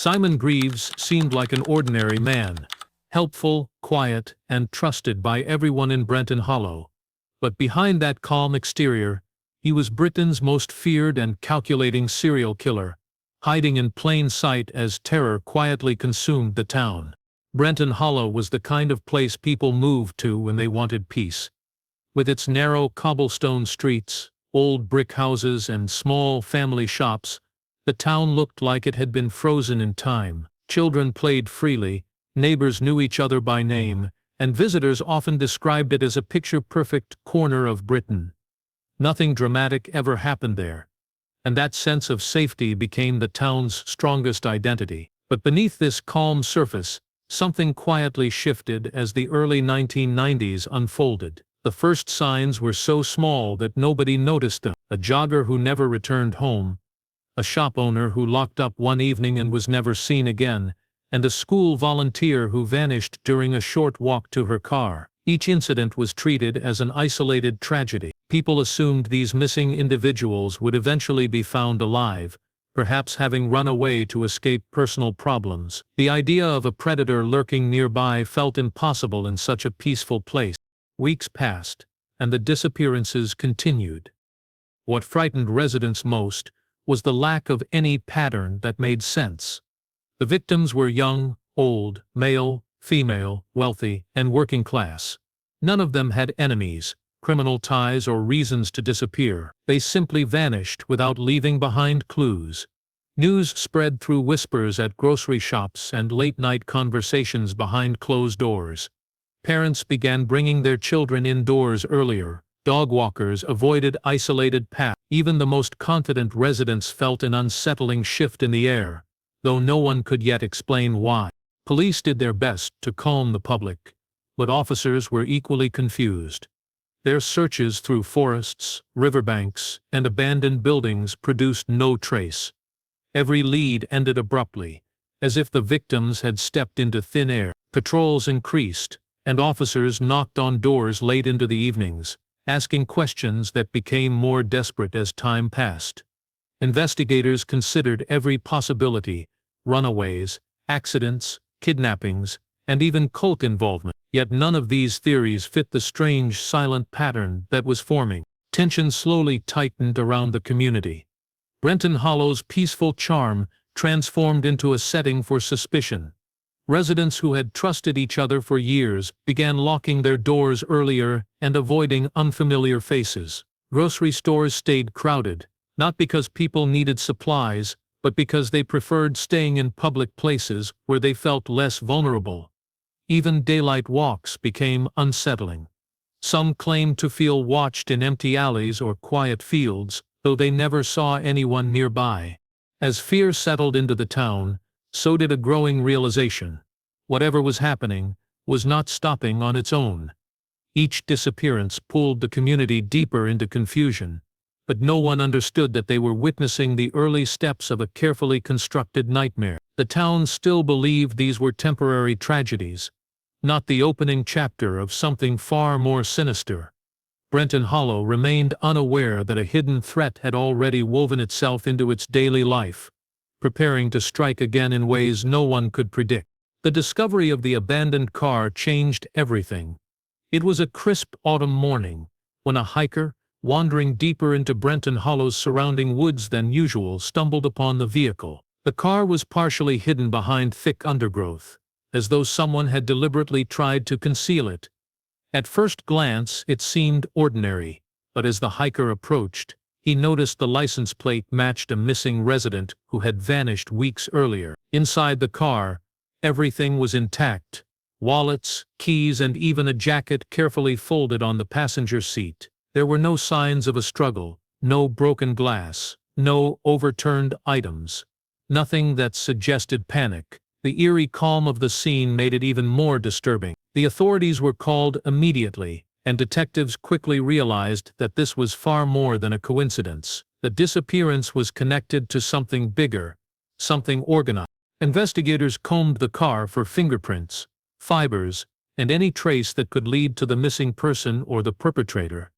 Simon Greaves seemed like an ordinary man, helpful, quiet, and trusted by everyone in Brenton Hollow. But behind that calm exterior, he was Britain's most feared and calculating serial killer, hiding in plain sight as terror quietly consumed the town. Brenton Hollow was the kind of place people moved to when they wanted peace. With its narrow cobblestone streets, old brick houses, and small family shops, the town looked like it had been frozen in time. Children played freely, neighbors knew each other by name, and visitors often described it as a picture-perfect corner of Britain. Nothing dramatic ever happened there, and that sense of safety became the town's strongest identity. But beneath this calm surface, something quietly shifted as the early 1990s unfolded. The first signs were so small that nobody noticed them. A jogger who never returned home, a shop owner who locked up one evening and was never seen again, and a school volunteer who vanished during a short walk to her car. Each incident was treated as an isolated tragedy. People assumed these missing individuals would eventually be found alive, perhaps having run away to escape personal problems. The idea of a predator lurking nearby felt impossible in such a peaceful place. Weeks passed, and the disappearances continued. What frightened residents most was the lack of any pattern that made sense. The victims were young, old, male, female, wealthy, and working class. None of them had enemies, criminal ties, or reasons to disappear. They simply vanished without leaving behind clues. News spread through whispers at grocery shops and late-night conversations behind closed doors. Parents began bringing their children indoors earlier. Dog walkers avoided isolated paths. Even the most confident residents felt an unsettling shift in the air, though no one could yet explain why. Police did their best to calm the public, but officers were equally confused. Their searches through forests, riverbanks, and abandoned buildings produced no trace. Every lead ended abruptly, as if the victims had stepped into thin air. Patrols increased, and officers knocked on doors late into the evenings, asking questions that became more desperate as time passed. Investigators considered every possibility: runaways, accidents, kidnappings, and even cult involvement. Yet none of these theories fit the strange, silent pattern that was forming. Tension slowly tightened around the community. Brenton Hollow's peaceful charm transformed into a setting for suspicion. Residents who had trusted each other for years began locking their doors earlier and avoiding unfamiliar faces. Grocery stores stayed crowded, not because people needed supplies, but because they preferred staying in public places where they felt less vulnerable. Even daylight walks became unsettling. Some claimed to feel watched in empty alleys or quiet fields, though they never saw anyone nearby. As fear settled into the town, so did a growing realization: whatever was happening was not stopping on its own. Each disappearance pulled the community deeper into confusion, but no one understood that they were witnessing the early steps of a carefully constructed nightmare. The town still believed these were temporary tragedies, not the opening chapter of something far more sinister. Brenton Hollow remained unaware that a hidden threat had already woven itself into its daily life, preparing to strike again in ways no one could predict. The discovery of the abandoned car changed everything. It was a crisp autumn morning, when a hiker, wandering deeper into Brenton Hollow's surrounding woods than usual, stumbled upon the vehicle. The car was partially hidden behind thick undergrowth, as though someone had deliberately tried to conceal it. At first glance, it seemed ordinary, but as the hiker approached, he noticed the license plate matched a missing resident who had vanished weeks earlier. Inside the car, everything was intact: wallets, keys, and even a jacket carefully folded on the passenger seat. There were no signs of a struggle, no broken glass, no overturned items. Nothing that suggested panic. The eerie calm of the scene made it even more disturbing. The authorities were called immediately, and detectives quickly realized that this was far more than a coincidence. The disappearance was connected to something bigger, something organized. Investigators combed the car for fingerprints, fibers, and any trace that could lead to the missing person or the perpetrator.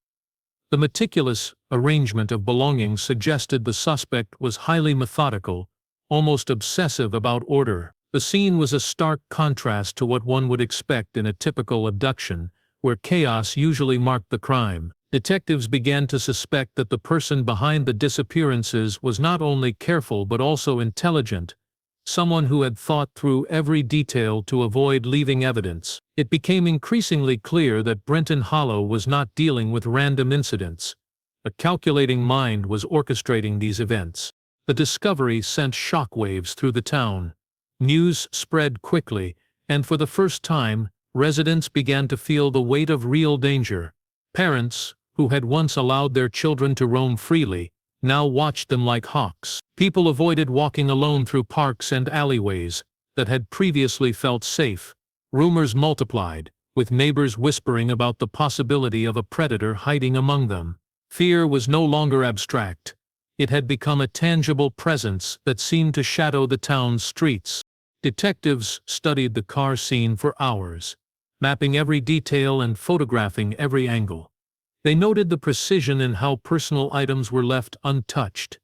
The meticulous arrangement of belongings suggested the suspect was highly methodical, almost obsessive about order. The scene was a stark contrast to what one would expect in a typical abduction, where chaos usually marked the crime. Detectives began to suspect that the person behind the disappearances was not only careful but also intelligent, someone who had thought through every detail to avoid leaving evidence. It became increasingly clear that Brenton Hollow was not dealing with random incidents. A calculating mind was orchestrating these events. The discovery sent shockwaves through the town. News spread quickly, and for the first time, residents began to feel the weight of real danger. Parents, who had once allowed their children to roam freely, now watched them like hawks. People avoided walking alone through parks and alleyways that had previously felt safe. Rumors multiplied, with neighbors whispering about the possibility of a predator hiding among them. Fear was no longer abstract. It had become a tangible presence that seemed to shadow the town's streets. Detectives studied the car scene for hours, mapping every detail and photographing every angle. They noted the precision in how personal items were left untouched,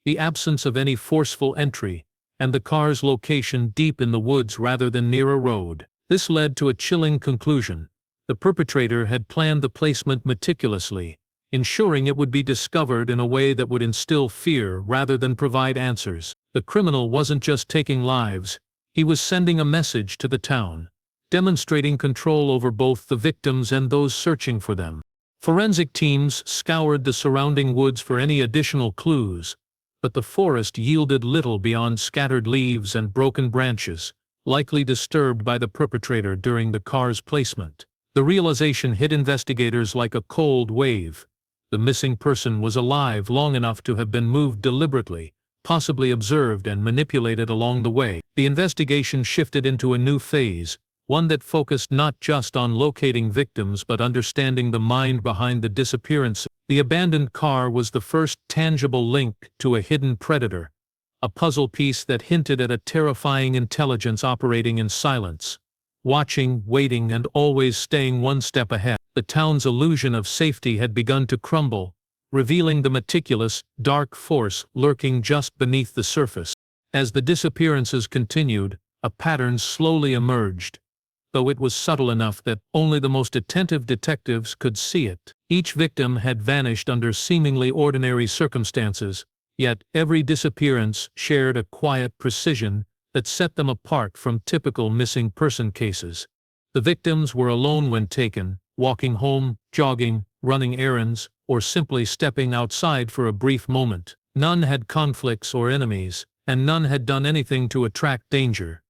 the absence of any forceful entry, and the car's location deep in the woods rather than near a road. This led to a chilling conclusion. The perpetrator had planned the placement meticulously, ensuring it would be discovered in a way that would instill fear rather than provide answers. The criminal wasn't just taking lives, he was sending a message to the town, demonstrating control over both the victims and those searching for them. Forensic teams scoured the surrounding woods for any additional clues, but the forest yielded little beyond scattered leaves and broken branches, likely disturbed by the perpetrator during the car's placement. The realization hit investigators like a cold wave. The missing person was alive long enough to have been moved deliberately, possibly observed and manipulated along the way. The investigation shifted into a new phase, one that focused not just on locating victims but understanding the mind behind the disappearance. The abandoned car was the first tangible link to a hidden predator, a puzzle piece that hinted at a terrifying intelligence operating in silence, watching, waiting, and always staying one step ahead. The town's illusion of safety had begun to crumble, revealing the meticulous, dark force lurking just beneath the surface. As the disappearances continued, a pattern slowly emerged, though it was subtle enough that only the most attentive detectives could see it. Each victim had vanished under seemingly ordinary circumstances, yet every disappearance shared a quiet precision that set them apart from typical missing person cases. The victims were alone when taken, walking home, jogging, running errands, or simply stepping outside for a brief moment. None had conflicts or enemies, and none had done anything to attract danger.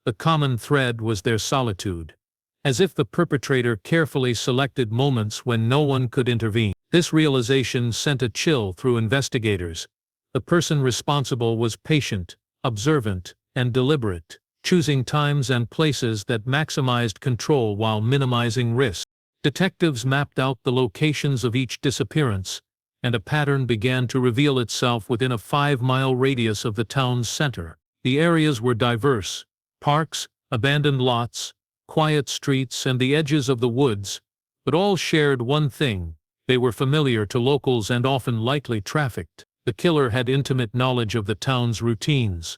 The common thread was their solitude, as if the perpetrator carefully selected moments when no one could intervene. This realization sent a chill through investigators. The person responsible was patient, observant, and deliberate, choosing times and places that maximized control while minimizing risk. Detectives mapped out the locations of each disappearance, and a pattern began to reveal itself within a 5-mile radius of the town's center. The areas were diverse: parks, abandoned lots, quiet streets, and the edges of the woods, but all shared one thing: they were familiar to locals and often lightly trafficked. The killer had intimate knowledge of the town's routines,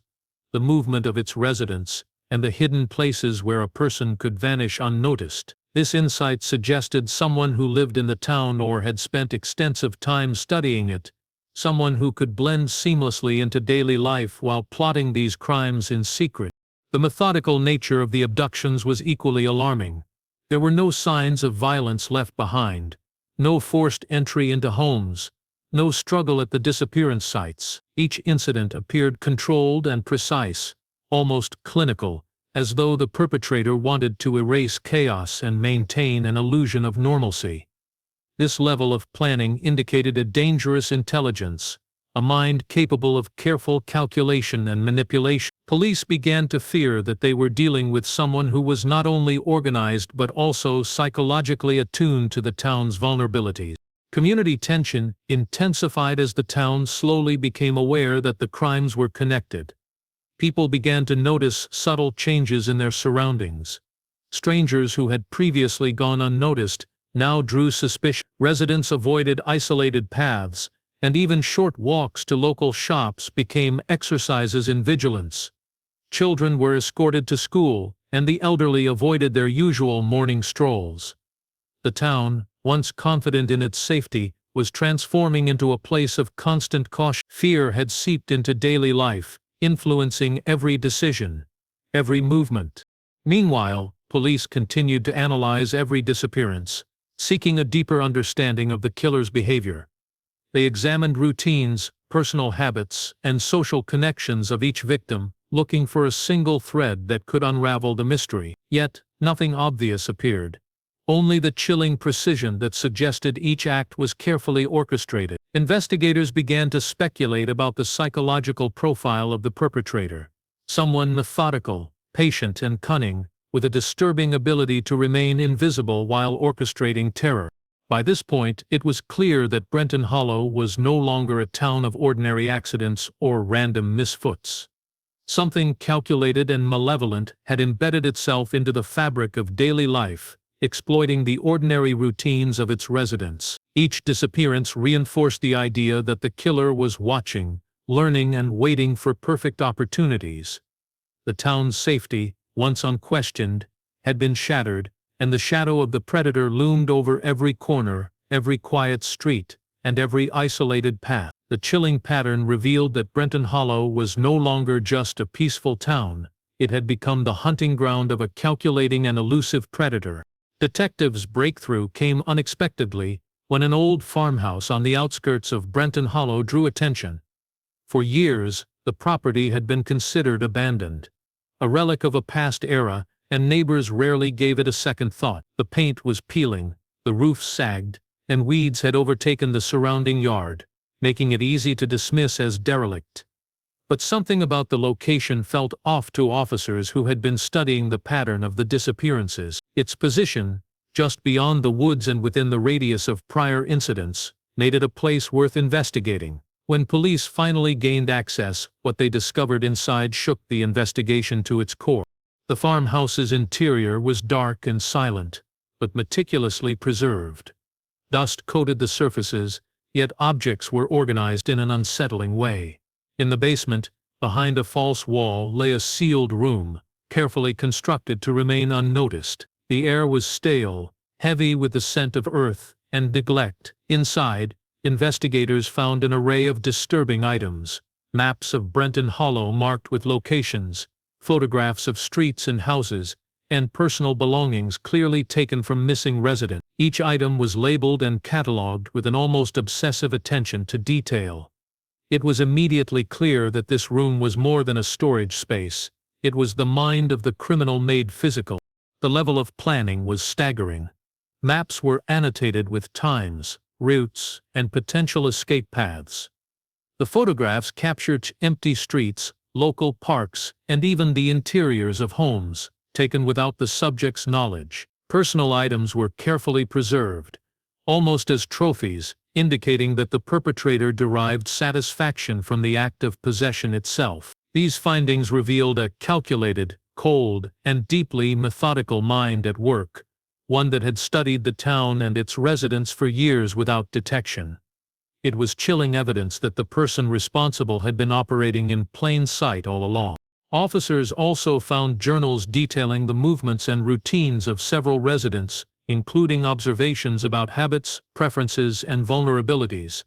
the movement of its residents, and the hidden places where a person could vanish unnoticed. This insight suggested someone who lived in the town or had spent extensive time studying it, someone who could blend seamlessly into daily life while plotting these crimes in secret. The methodical nature of the abductions was equally alarming. There were no signs of violence left behind, no forced entry into homes, no struggle at the disappearance sites. Each incident appeared controlled and precise, almost clinical, as though the perpetrator wanted to erase chaos and maintain an illusion of normalcy. This level of planning indicated a dangerous intelligence, a mind capable of careful calculation and manipulation. Police began to fear that they were dealing with someone who was not only organized but also psychologically attuned to the town's vulnerabilities. Community tension intensified as the town slowly became aware that the crimes were connected. People began to notice subtle changes in their surroundings. Strangers who had previously gone unnoticed now drew suspicion. Residents avoided isolated paths, and even short walks to local shops became exercises in vigilance. Children were escorted to school, and the elderly avoided their usual morning strolls. The town, once confident in its safety, was transforming into a place of constant caution. Fear had seeped into daily life, influencing every decision, every movement. Meanwhile, police continued to analyze every disappearance, seeking a deeper understanding of the killer's behavior. They examined routines, personal habits, and social connections of each victim, looking for a single thread that could unravel the mystery. Yet, nothing obvious appeared. Only the chilling precision that suggested each act was carefully orchestrated. Investigators began to speculate about the psychological profile of the perpetrator. Someone methodical, patient, and cunning, with a disturbing ability to remain invisible while orchestrating terror. By this point, it was clear that Brenton Hollow was no longer a town of ordinary accidents or random misfoots. Something calculated and malevolent had embedded itself into the fabric of daily life, exploiting the ordinary routines of its residents. Each disappearance reinforced the idea that the killer was watching, learning, and waiting for perfect opportunities. The town's safety, once unquestioned, had been shattered, and the shadow of the predator loomed over every corner, every quiet street, and every isolated path. The chilling pattern revealed that Brenton Hollow was no longer just a peaceful town. It had become the hunting ground of a calculating and elusive predator. Detectives' breakthrough came unexpectedly when an old farmhouse on the outskirts of Brenton Hollow drew attention. For years, the property had been considered abandoned, a relic of a past era, and neighbors rarely gave it a second thought. The paint was peeling, the roof sagged, and weeds had overtaken the surrounding yard, making it easy to dismiss as derelict. But something about the location felt off to officers who had been studying the pattern of the disappearances. Its position, just beyond the woods and within the radius of prior incidents, made it a place worth investigating. When police finally gained access, what they discovered inside shook the investigation to its core. The farmhouse's interior was dark and silent, but meticulously preserved. Dust coated the surfaces, yet objects were organized in an unsettling way. In the basement, behind a false wall, lay a sealed room, carefully constructed to remain unnoticed. The air was stale, heavy with the scent of earth and neglect. Inside, investigators found an array of disturbing items: maps of Brenton Hollow marked with locations, photographs of streets and houses, and personal belongings clearly taken from missing residents. Each item was labeled and catalogued with an almost obsessive attention to detail. It was immediately clear that this room was more than a storage space. It was the mind of the criminal made physical. The level of planning was staggering. Maps were annotated with times, routes, and potential escape paths. The photographs captured empty streets, local parks, and even the interiors of homes, taken without the subject's knowledge. Personal items were carefully preserved, almost as trophies, indicating that the perpetrator derived satisfaction from the act of possession itself. These findings revealed a calculated, cold, and deeply methodical mind at work, one that had studied the town and its residents for years without detection. It was chilling evidence that the person responsible had been operating in plain sight all along. Officers also found journals detailing the movements and routines of several residents, including observations about habits, preferences, and vulnerabilities.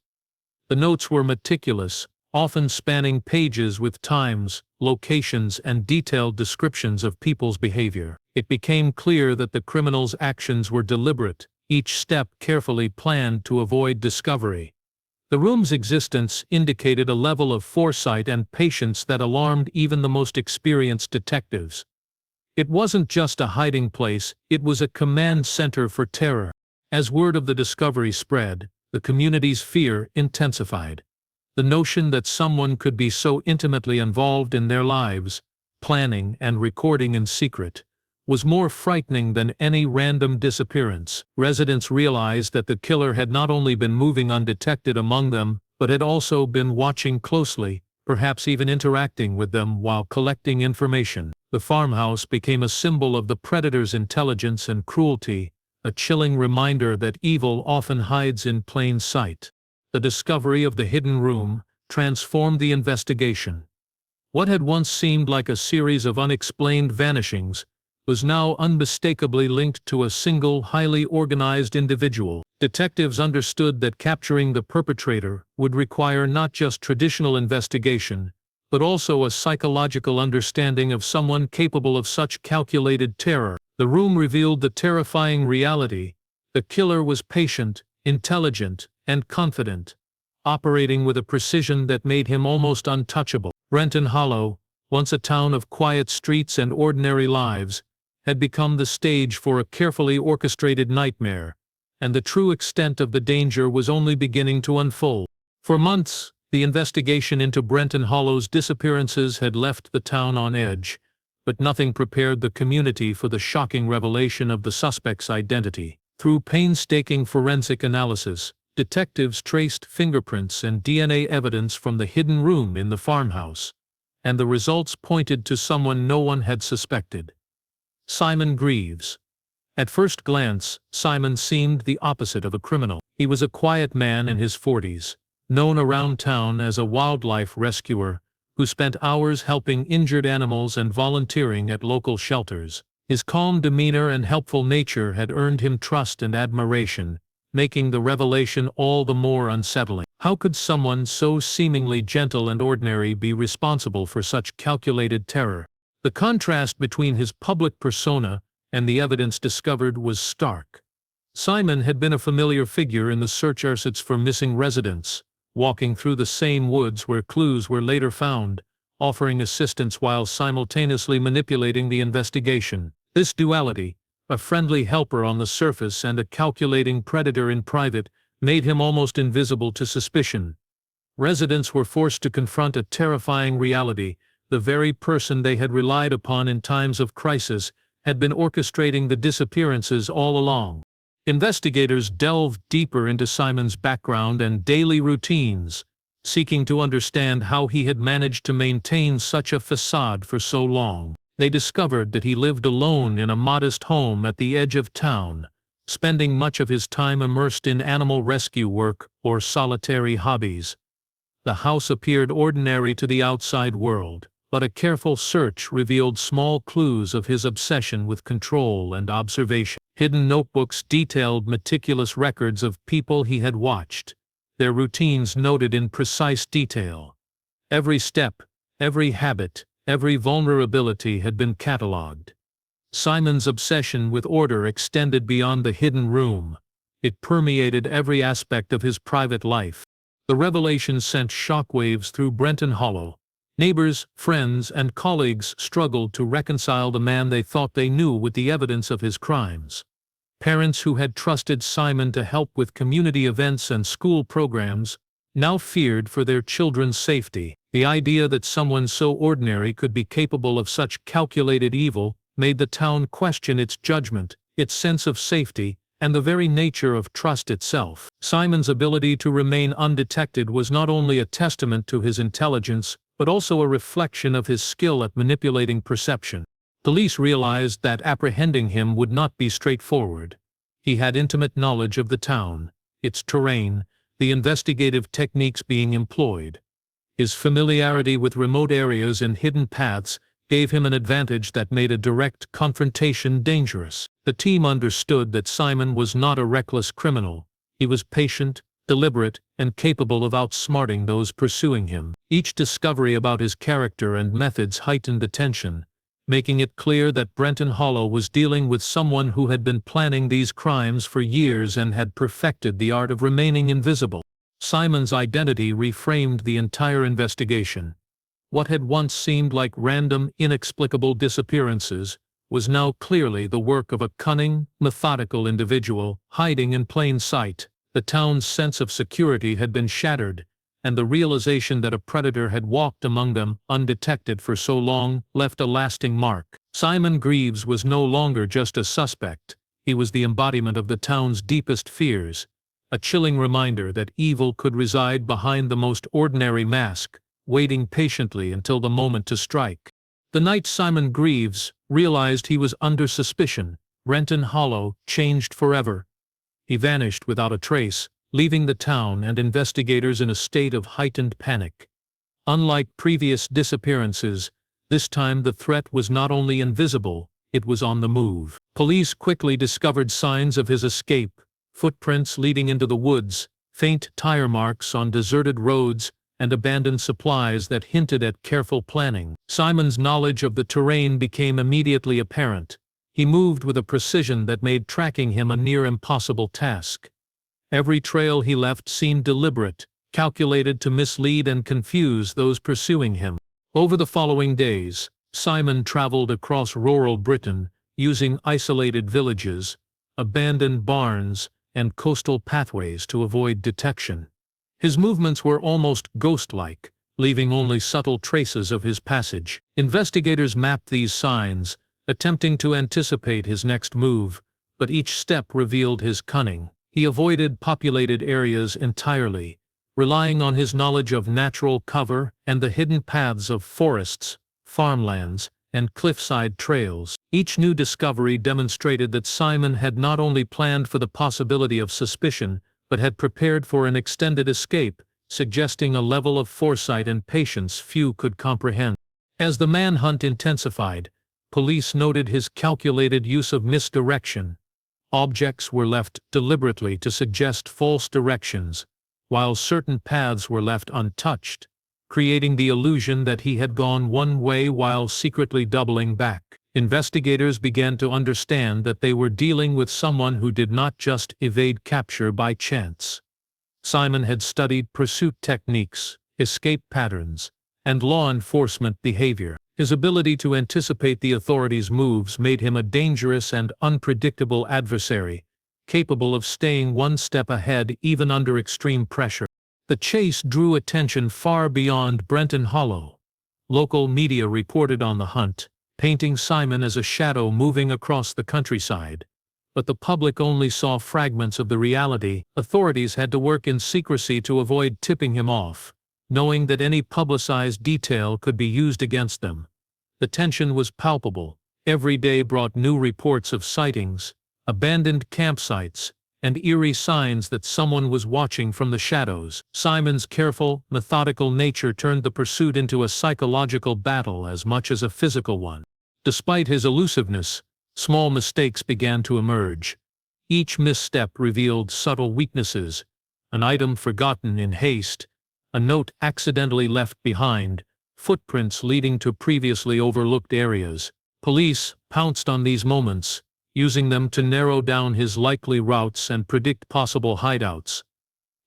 The notes were meticulous, often spanning pages with times, locations, and detailed descriptions of people's behavior. It became clear that the criminal's actions were deliberate, each step carefully planned to avoid discovery. The room's existence indicated a level of foresight and patience that alarmed even the most experienced detectives. It wasn't just a hiding place, it was a command center for terror. As word of the discovery spread, the community's fear intensified. The notion that someone could be so intimately involved in their lives, planning and recording in secret, was more frightening than any random disappearance. Residents realized that the killer had not only been moving undetected among them, but had also been watching closely, perhaps even interacting with them while collecting information. The farmhouse became a symbol of the predator's intelligence and cruelty, a chilling reminder that evil often hides in plain sight. The discovery of the hidden room transformed the investigation. What had once seemed like a series of unexplained vanishings was now unmistakably linked to a single, highly organized individual. Detectives understood that capturing the perpetrator would require not just traditional investigation, but also a psychological understanding of someone capable of such calculated terror. The room revealed the terrifying reality. The killer was patient, intelligent, and confident, operating with a precision that made him almost untouchable. Brenton Hollow, once a town of quiet streets and ordinary lives, had become the stage for a carefully orchestrated nightmare, and the true extent of the danger was only beginning to unfold. For months, the investigation into Brenton Hollow's disappearances had left the town on edge, but nothing prepared the community for the shocking revelation of the suspect's identity. Through painstaking forensic analysis, detectives traced fingerprints and DNA evidence from the hidden room in the farmhouse, and the results pointed to someone no one had suspected: Simon Greaves. At first glance, Simon seemed the opposite of a criminal. He was a quiet man in his 40s, known around town as a wildlife rescuer who spent hours helping injured animals and volunteering at local shelters. His calm demeanor and helpful nature had earned him trust and admiration, making the revelation all the more unsettling. How could someone so seemingly gentle and ordinary be responsible for such calculated terror? The contrast between his public persona and the evidence discovered was stark. Simon had been a familiar figure in the searches for missing residents, walking through the same woods where clues were later found, offering assistance while simultaneously manipulating the investigation. This duality, a friendly helper on the surface and a calculating predator in private, made him almost invisible to suspicion. Residents were forced to confront a terrifying reality: the very person they had relied upon in times of crisis had been orchestrating the disappearances all along. Investigators delved deeper into Simon's background and daily routines, seeking to understand how he had managed to maintain such a facade for so long. They discovered that he lived alone in a modest home at the edge of town, spending much of his time immersed in animal rescue work or solitary hobbies. The house appeared ordinary to the outside world, but a careful search revealed small clues of his obsession with control and observation. Hidden notebooks detailed meticulous records of people he had watched, their routines noted in precise detail. Every step, every habit, every vulnerability had been catalogued. Simon's obsession with order extended beyond the hidden room. It permeated every aspect of his private life. The revelation sent shockwaves through Brenton Hollow. Neighbors, friends, and colleagues struggled to reconcile the man they thought they knew with the evidence of his crimes. Parents who had trusted Simon to help with community events and school programs now feared for their children's safety. The idea that someone so ordinary could be capable of such calculated evil made the town question its judgment, its sense of safety, and the very nature of trust itself. Simon's ability to remain undetected was not only a testament to his intelligence, but also a reflection of his skill at manipulating perception. Police realized that apprehending him would not be straightforward. He had intimate knowledge of the town, its terrain, the investigative techniques being employed. His familiarity with remote areas and hidden paths gave him an advantage that made a direct confrontation dangerous. The team understood that Simon was not a reckless criminal. He was patient, deliberate, and capable of outsmarting those pursuing him. Each discovery about his character and methods heightened the tension, making it clear that Brenton Hollow was dealing with someone who had been planning these crimes for years and had perfected the art of remaining invisible. Simon's identity reframed the entire investigation. What had once seemed like random, inexplicable disappearances was now clearly the work of a cunning, methodical individual hiding in plain sight. The town's sense of security had been shattered, and the realization that a predator had walked among them undetected for so long left a lasting mark. Simon Greaves was no longer just a suspect. He was the embodiment of the town's deepest fears, a chilling reminder that evil could reside behind the most ordinary mask, waiting patiently until the moment to strike. The night Simon Greaves realized he was under suspicion, Brenton Hollow changed forever. He vanished without a trace, leaving the town and investigators in a state of heightened panic. Unlike previous disappearances, this time the threat was not only invisible, it was on the move. Police quickly discovered signs of his escape: footprints leading into the woods, faint tire marks on deserted roads, and abandoned supplies that hinted at careful planning. Simon's knowledge of the terrain became immediately apparent. He moved with a precision that made tracking him a near impossible task. Every trail he left seemed deliberate, calculated to mislead and confuse those pursuing him. Over the following days, Simon traveled across rural Britain, using isolated villages, abandoned barns, and coastal pathways to avoid detection. His movements were almost ghost-like, leaving only subtle traces of his passage. Investigators mapped these signs, attempting to anticipate his next move, but each step revealed his cunning. He avoided populated areas entirely, relying on his knowledge of natural cover and the hidden paths of forests, farmlands, and cliffside trails. Each new discovery demonstrated that Simon had not only planned for the possibility of suspicion, but had prepared for an extended escape, suggesting a level of foresight and patience few could comprehend. As the manhunt intensified, police noted his calculated use of misdirection. Objects were left deliberately to suggest false directions, while certain paths were left untouched, creating the illusion that he had gone one way while secretly doubling back. Investigators began to understand that they were dealing with someone who did not just evade capture by chance. Simon had studied pursuit techniques, escape patterns, and law enforcement behavior. His ability to anticipate the authorities' moves made him a dangerous and unpredictable adversary, capable of staying one step ahead even under extreme pressure. The chase drew attention far beyond Brenton Hollow. Local media reported on the hunt, painting Simon as a shadow moving across the countryside. But the public only saw fragments of the reality. Authorities had to work in secrecy to avoid tipping him off, knowing that any publicized detail could be used against them. The tension was palpable. Every day brought new reports of sightings, abandoned campsites, and eerie signs that someone was watching from the shadows. Simon's careful, methodical nature turned the pursuit into a psychological battle as much as a physical one. Despite his elusiveness, small mistakes began to emerge. Each misstep revealed subtle weaknesses: an item forgotten in haste, a note accidentally left behind, footprints leading to previously overlooked areas. Police pounced on these moments, using them to narrow down his likely routes and predict possible hideouts.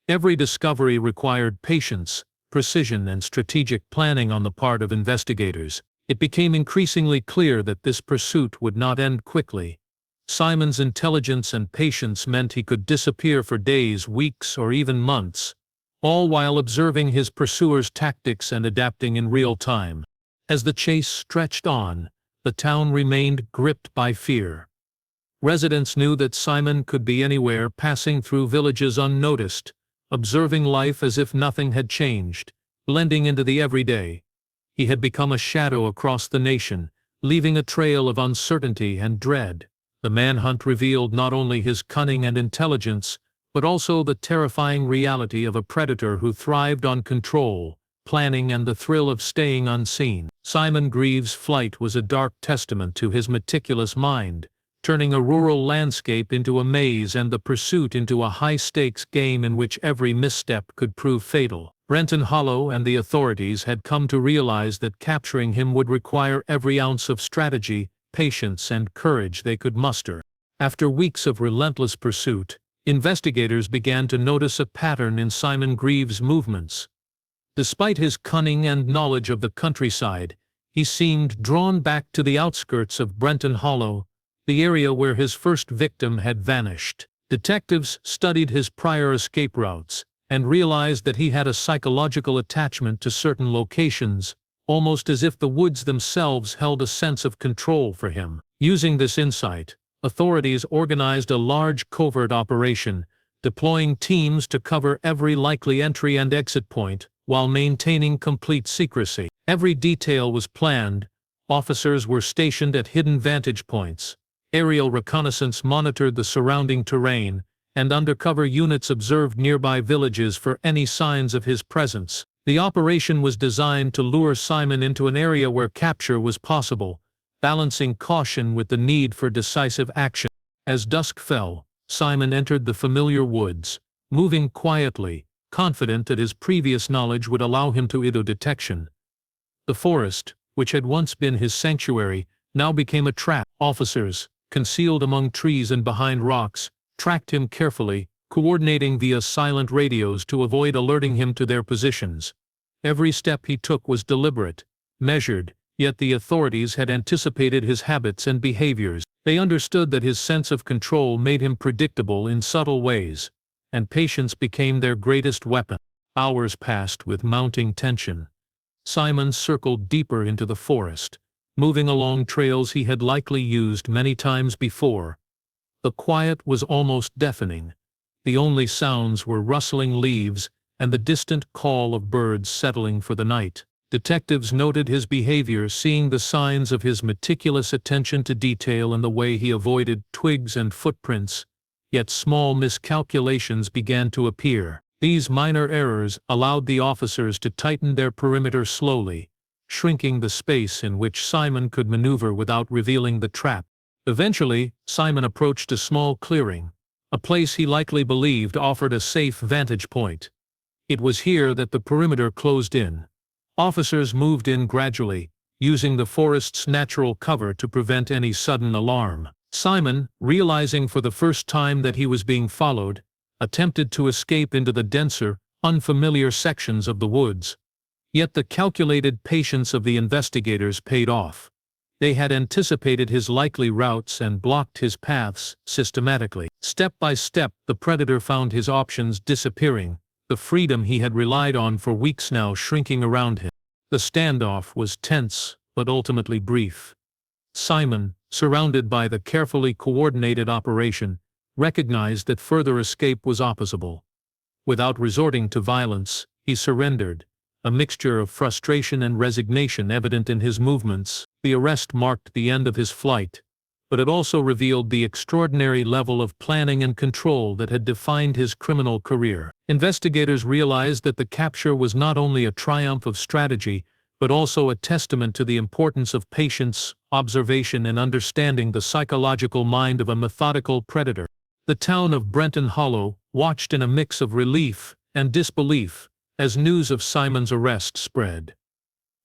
Every discovery required patience, precision, and strategic planning on the part of investigators. It became increasingly clear that this pursuit would not end quickly. Simon's intelligence and patience meant he could disappear for days, weeks, or even months, all while observing his pursuers' tactics and adapting in real time. As the chase stretched on, the town remained gripped by fear. Residents knew that Simon could be anywhere, passing through villages unnoticed, observing life as if nothing had changed, blending into the everyday. He had become a shadow across the nation, leaving a trail of uncertainty and dread. The manhunt revealed not only his cunning and intelligence, but also the terrifying reality of a predator who thrived on control, planning, and the thrill of staying unseen. Simon Greaves' flight was a dark testament to his meticulous mind, turning a rural landscape into a maze and the pursuit into a high-stakes game in which every misstep could prove fatal. Brenton Hollow and the authorities had come to realize that capturing him would require every ounce of strategy, patience, and courage they could muster. After weeks of relentless pursuit, investigators began to notice a pattern in Simon Greaves' movements. Despite his cunning and knowledge of the countryside, he seemed drawn back to the outskirts of Brenton Hollow, the area where his first victim had vanished. Detectives studied his prior escape routes and realized that he had a psychological attachment to certain locations, almost as if the woods themselves held a sense of control for him. Using this insight, authorities organized a large covert operation, deploying teams to cover every likely entry and exit point while maintaining complete secrecy. Every detail was planned. Officers were stationed at hidden vantage points. Aerial reconnaissance monitored the surrounding terrain, and undercover units observed nearby villages for any signs of his presence. The operation was designed to lure Simon into an area where capture was possible, balancing caution with the need for decisive action. As dusk fell, Simon entered the familiar woods, moving quietly, confident that his previous knowledge would allow him to evade detection. The forest, which had once been his sanctuary, now became a trap. Officers, concealed among trees and behind rocks, tracked him carefully, coordinating via silent radios to avoid alerting him to their positions. Every step he took was deliberate, measured, yet the authorities had anticipated his habits and behaviors. They understood that his sense of control made him predictable in subtle ways, and patience became their greatest weapon. Hours passed with mounting tension. Simon circled deeper into the forest, moving along trails he had likely used many times before. The quiet was almost deafening. The only sounds were rustling leaves and the distant call of birds settling for the night. Detectives noted his behavior, seeing the signs of his meticulous attention to detail and the way he avoided twigs and footprints, yet small miscalculations began to appear. These minor errors allowed the officers to tighten their perimeter slowly, shrinking the space in which Simon could maneuver without revealing the trap. Eventually, Simon approached a small clearing, a place he likely believed offered a safe vantage point. It was here that the perimeter closed in. Officers moved in gradually, using the forest's natural cover to prevent any sudden alarm. Simon, realizing for the first time that he was being followed, attempted to escape into the denser, unfamiliar sections of the woods. Yet the calculated patience of the investigators paid off. They had anticipated his likely routes and blocked his paths systematically. Step by step, the predator found his options disappearing, the freedom he had relied on for weeks now shrinking around him. The standoff was tense, but ultimately brief. Simon, surrounded by the carefully coordinated operation, recognized that further escape was impossible. Without resorting to violence, he surrendered, a mixture of frustration and resignation evident in his movements. The arrest marked the end of his flight, but it also revealed the extraordinary level of planning and control that had defined his criminal career. Investigators realized that the capture was not only a triumph of strategy, but also a testament to the importance of patience, observation, and understanding the psychological mind of a methodical predator. The town of Brenton Hollow watched in a mix of relief and disbelief as news of Simon's arrest spread.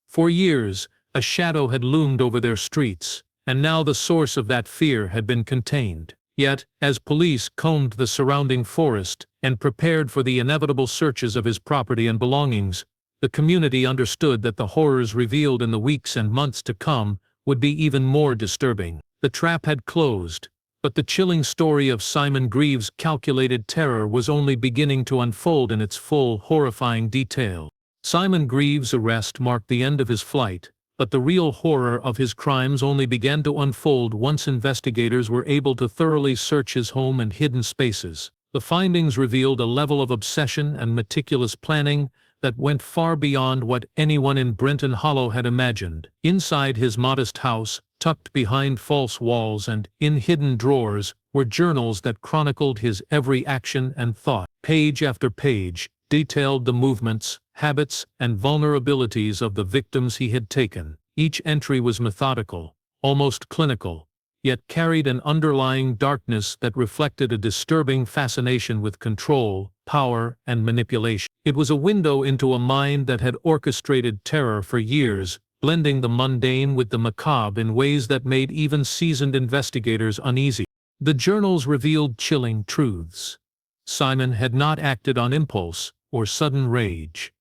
For years, a shadow had loomed over their streets, and now the source of that fear had been contained. Yet, as police combed the surrounding forest and prepared for the inevitable searches of his property and belongings, the community understood that the horrors revealed in the weeks and months to come would be even more disturbing. The trap had closed, but the chilling story of Simon Greaves' calculated terror was only beginning to unfold in its full, horrifying detail. Simon Greaves' arrest marked the end of his flight, but the real horror of his crimes only began to unfold once investigators were able to thoroughly search his home and hidden spaces. The findings revealed a level of obsession and meticulous planning that went far beyond what anyone in Brenton Hollow had imagined. Inside his modest house, tucked behind false walls and in hidden drawers, were journals that chronicled his every action and thought. Page after page detailed the movements, habits, and vulnerabilities of the victims he had taken. Each entry was methodical, almost clinical, yet carried an underlying darkness that reflected a disturbing fascination with control, power, and manipulation. It was a window into a mind that had orchestrated terror for years, blending the mundane with the macabre in ways that made even seasoned investigators uneasy. The journals revealed chilling truths. Simon had not acted on impulse or sudden rage.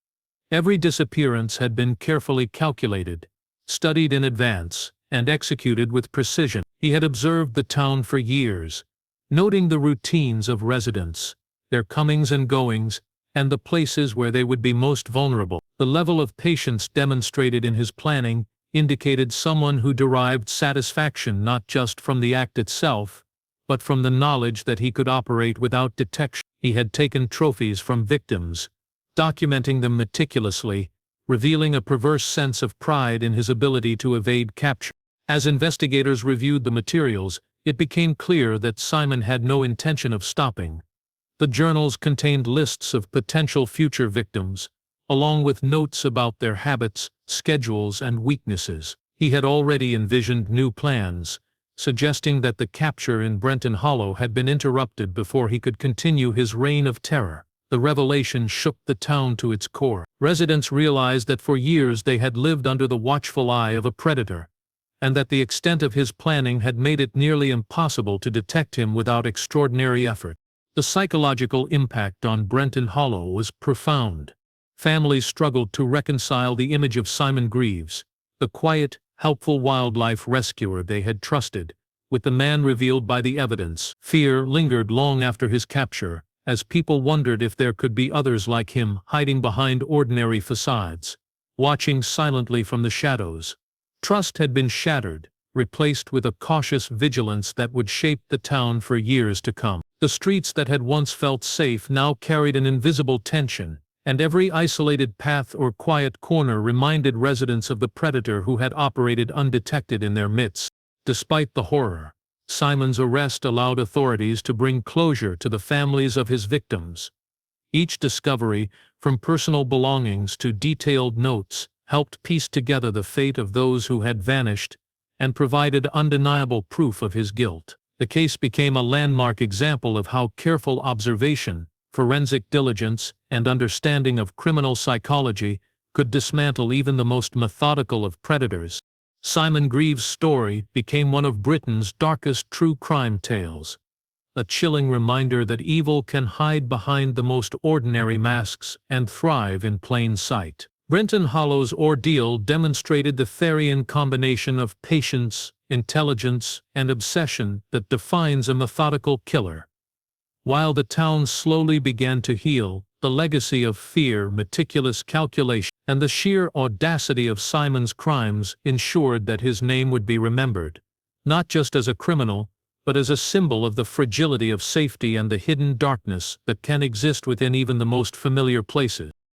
Every disappearance had been carefully calculated, studied in advance, and executed with precision. He had observed the town for years, noting the routines of residents, their comings and goings, and the places where they would be most vulnerable. The level of patience demonstrated in his planning indicated someone who derived satisfaction not just from the act itself, but from the knowledge that he could operate without detection. He had taken trophies from victims, documenting them meticulously, revealing a perverse sense of pride in his ability to evade capture. As investigators reviewed the materials, it became clear that Simon had no intention of stopping. The journals contained lists of potential future victims, along with notes about their habits, schedules, and weaknesses. He had already envisioned new plans, suggesting that the capture in Brenton Hollow had been interrupted before he could continue his reign of terror. The revelation shook the town to its core. Residents realized that for years they had lived under the watchful eye of a predator, and that the extent of his planning had made it nearly impossible to detect him without extraordinary effort. The psychological impact on Brenton Hollow was profound. Families struggled to reconcile the image of Simon Greaves, the quiet, helpful wildlife rescuer they had trusted, with the man revealed by the evidence. Fear lingered long after his capture, as people wondered if there could be others like him hiding behind ordinary facades, watching silently from the shadows. Trust had been shattered, replaced with a cautious vigilance that would shape the town for years to come. The streets that had once felt safe now carried an invisible tension, and every isolated path or quiet corner reminded residents of the predator who had operated undetected in their midst. Despite the horror, Simon's arrest allowed authorities to bring closure to the families of his victims. Each discovery, from personal belongings to detailed notes, helped piece together the fate of those who had vanished and provided undeniable proof of his guilt. The case became a landmark example of how careful observation, forensic diligence, and understanding of criminal psychology could dismantle even the most methodical of predators. Simon Greaves' story became one of Britain's darkest true crime tales, a chilling reminder that evil can hide behind the most ordinary masks and thrive in plain sight. Brenton Hollow's ordeal demonstrated the Therian combination of patience, intelligence, and obsession that defines a methodical killer. While the town slowly began to heal, the legacy of fear, meticulous calculation, and the sheer audacity of Simon's crimes ensured that his name would be remembered, not just as a criminal, but as a symbol of the fragility of safety and the hidden darkness that can exist within even the most familiar places.